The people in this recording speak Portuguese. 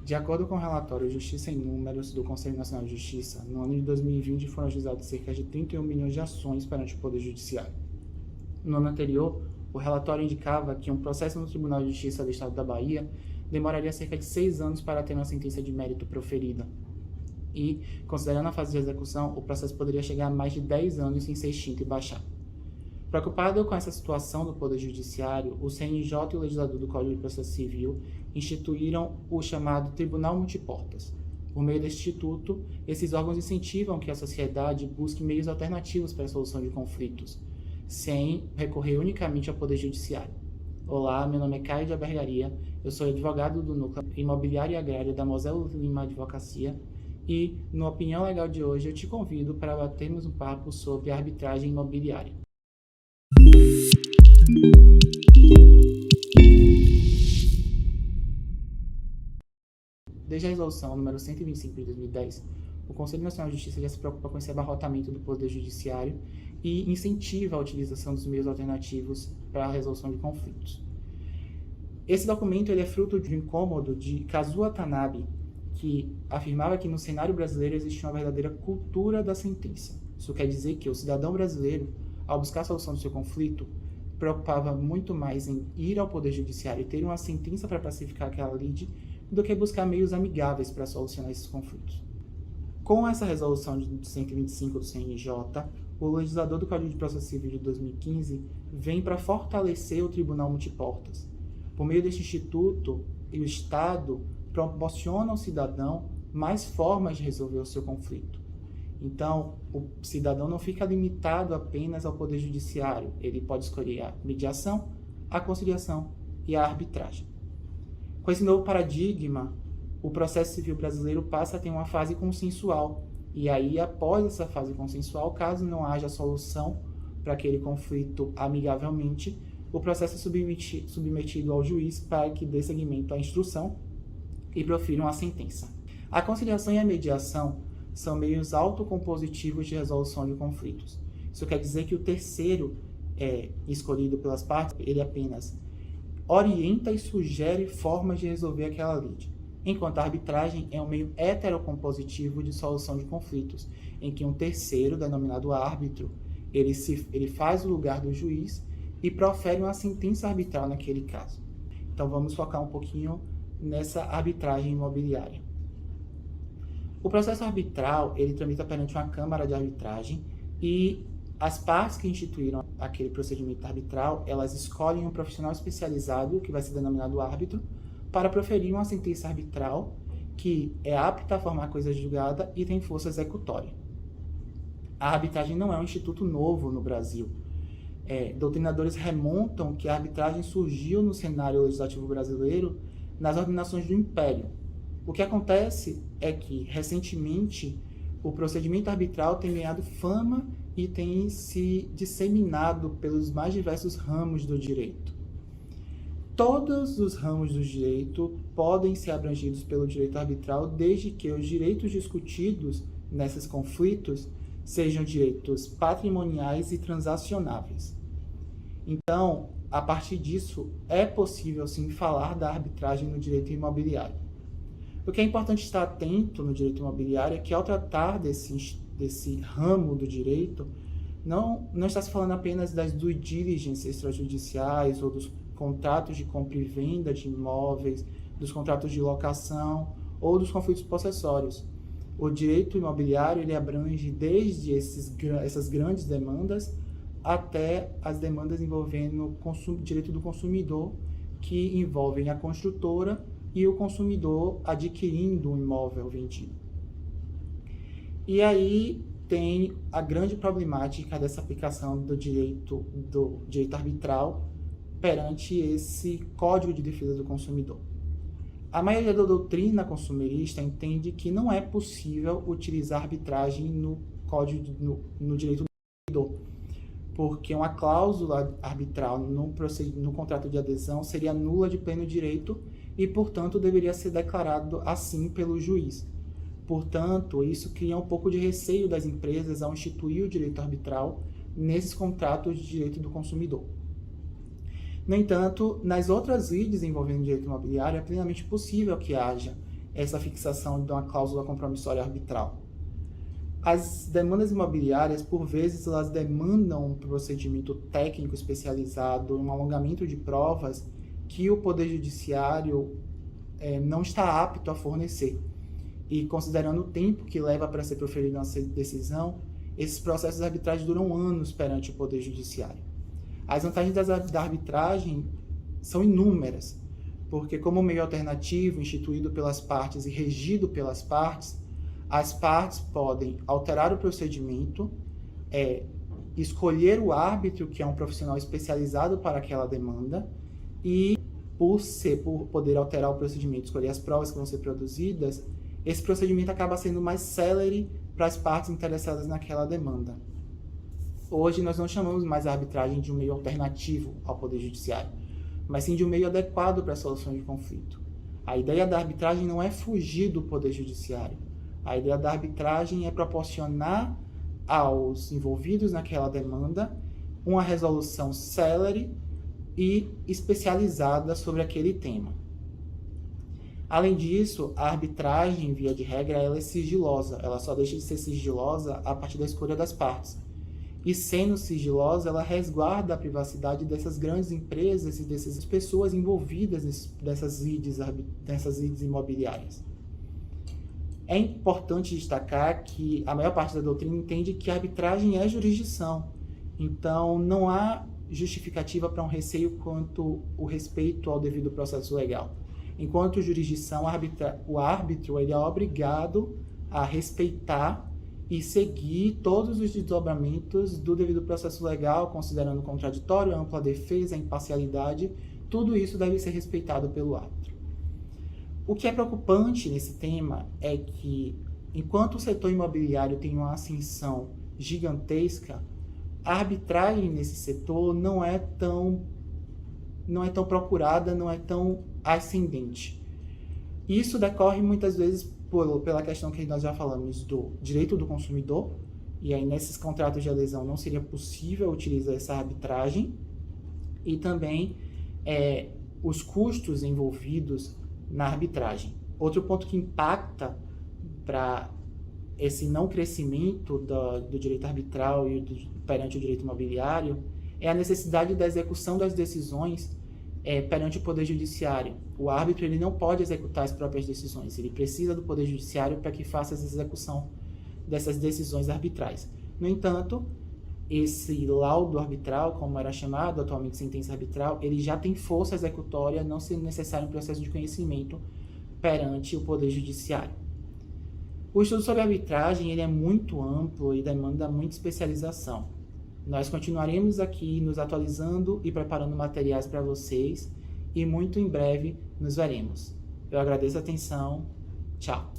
De acordo com o relatório Justiça em Números do Conselho Nacional de Justiça, no ano de 2020 foram ajuizadas cerca de 31 milhões de ações perante o Poder Judiciário. No ano anterior, o relatório indicava que um processo no Tribunal de Justiça do Estado da Bahia demoraria cerca de 6 anos para ter uma sentença de mérito proferida. E, considerando a fase de execução, o processo poderia chegar a mais de 10 anos sem ser extinto e baixar. Preocupado com essa situação do Poder Judiciário, o CNJ e o legislador do Código de Processo Civil instituíram o chamado Tribunal Multiportas. Por meio deste instituto, esses órgãos incentivam que a sociedade busque meios alternativos para a solução de conflitos, sem recorrer unicamente ao Poder Judiciário. Olá, meu nome é Caio de Albergaria, eu sou advogado do Núcleo Imobiliário e Agrário da Moselo Lima Advocacia e, no Opinião Legal de hoje, eu te convido para batermos um papo sobre arbitragem imobiliária. Desde a resolução número 125 de 2010, o Conselho Nacional de Justiça já se preocupa com esse abarrotamento do Poder Judiciário e incentiva a utilização dos meios alternativos para a resolução de conflitos. Esse documento ele é fruto de um incômodo de Kazuo Watanabe, que afirmava que no cenário brasileiro existe uma verdadeira cultura da sentença. Isso quer dizer que o cidadão brasileiro, ao buscar a solução do seu conflito, preocupava muito mais em ir ao Poder Judiciário e ter uma sentença para pacificar aquela lide do que buscar meios amigáveis para solucionar esses conflitos. Com essa resolução de 125 do CNJ, o legislador do Código de Processo Civil de 2015 vem para fortalecer o Tribunal Multiportas. Por meio deste instituto, o Estado proporciona ao cidadão mais formas de resolver o seu conflito. Então, o cidadão não fica limitado apenas ao Poder Judiciário. Ele pode escolher a mediação, a conciliação e a arbitragem. Com esse novo paradigma, o processo civil brasileiro passa a ter uma fase consensual. E aí, após essa fase consensual, caso não haja solução para aquele conflito amigavelmente, o processo é submetido ao juiz para que dê seguimento à instrução e profira uma sentença. A conciliação e a mediação são meios autocompositivos de resolução de conflitos. Isso quer dizer que o terceiro escolhido pelas partes, ele apenas orienta e sugere formas de resolver aquela lide, enquanto a arbitragem é um meio heterocompositivo de solução de conflitos, em que um terceiro, denominado árbitro, ele faz o lugar do juiz e profere uma sentença arbitral naquele caso. Então vamos focar um pouquinho nessa arbitragem imobiliária. O processo arbitral, ele tramita perante uma câmara de arbitragem e as partes que instituíram aquele procedimento arbitral, elas escolhem um profissional especializado, que vai ser denominado árbitro, para proferir uma sentença arbitral que é apta a formar coisa julgada e tem força executória. A arbitragem não é um instituto novo no Brasil. Doutrinadores remontam que a arbitragem surgiu no cenário legislativo brasileiro nas ordenações do Império. O que acontece é que, recentemente, o procedimento arbitral tem ganhado fama e tem se disseminado pelos mais diversos ramos do direito. Todos os ramos do direito podem ser abrangidos pelo direito arbitral, desde que os direitos discutidos nesses conflitos sejam direitos patrimoniais e transacionáveis. Então, a partir disso, é possível sim falar da arbitragem no direito imobiliário. O que é importante estar atento no direito imobiliário é que, ao tratar desse ramo do direito, não está se falando apenas das due diligence extrajudiciais ou dos contratos de compra e venda de imóveis, dos contratos de locação ou dos conflitos possessórios. O direito imobiliário ele abrange desde essas grandes demandas até as demandas envolvendo o direito do consumidor, que envolvem a construtora e o consumidor adquirindo um imóvel vendido. E aí tem a grande problemática dessa aplicação do direito arbitral perante esse Código de Defesa do Consumidor. A maioria da doutrina consumerista entende que não é possível utilizar arbitragem no direito do consumidor, porque uma cláusula arbitral no contrato de adesão seria nula de pleno direito e, portanto, deveria ser declarado assim pelo juiz. Portanto, isso cria um pouco de receio das empresas ao instituir o direito arbitral nesses contratos de direito do consumidor. No entanto, nas outras lides envolvendo direito imobiliário, é plenamente possível que haja essa fixação de uma cláusula compromissória arbitral. As demandas imobiliárias, por vezes, elas demandam um procedimento técnico especializado, um alongamento de provas que o Poder Judiciário não está apto a fornecer. E considerando o tempo que leva para ser proferida uma decisão, esses processos arbitrais duram anos perante o Poder Judiciário. As vantagens da arbitragem são inúmeras, porque como meio alternativo instituído pelas partes e regido pelas partes, as partes podem alterar o procedimento, escolher o árbitro, que é um profissional especializado para aquela demanda, e por poder alterar o procedimento, escolher as provas que vão ser produzidas, esse procedimento acaba sendo mais célere para as partes interessadas naquela demanda. Hoje nós não chamamos mais a arbitragem de um meio alternativo ao Poder Judiciário, mas sim de um meio adequado para a solução de conflito. A ideia da arbitragem não é fugir do Poder Judiciário. A ideia da arbitragem é proporcionar aos envolvidos naquela demanda uma resolução célere e especializada sobre aquele tema. Além disso, a arbitragem, via de regra, ela é sigilosa. Ela só deixa de ser sigilosa a partir da escolha das partes. E sendo sigilosa, ela resguarda a privacidade dessas grandes empresas e dessas pessoas envolvidas nessas lides imobiliárias. É importante destacar que a maior parte da doutrina entende que a arbitragem é jurisdição. Então, não há justificativa para um receio quanto o respeito ao devido processo legal. Enquanto jurisdição, o árbitro ele é obrigado a respeitar e seguir todos os desdobramentos do devido processo legal, considerando o contraditório, a ampla defesa, a imparcialidade, tudo isso deve ser respeitado pelo árbitro. O que é preocupante nesse tema é que, enquanto o setor imobiliário tem uma ascensão gigantesca, a arbitragem nesse setor não é tão procurada, não é tão ascendente. Isso decorre muitas vezes pela questão que nós já falamos do direito do consumidor, e aí nesses contratos de adesão não seria possível utilizar essa arbitragem, e também os custos envolvidos na arbitragem. Outro ponto que impacta para esse não crescimento do direito arbitral e perante o direito imobiliário é a necessidade da execução das decisões perante o Poder Judiciário. O árbitro ele não pode executar as próprias decisões, ele precisa do Poder Judiciário para que faça essa execução dessas decisões arbitrais. No entanto, esse laudo arbitral, como era chamado atualmente sentença arbitral, ele já tem força executória, não sendo necessário um processo de conhecimento perante o Poder Judiciário. O estudo sobre arbitragem ele é muito amplo e demanda muita especialização. Nós continuaremos aqui nos atualizando e preparando materiais para vocês e muito em breve nos veremos. Eu agradeço a atenção. Tchau!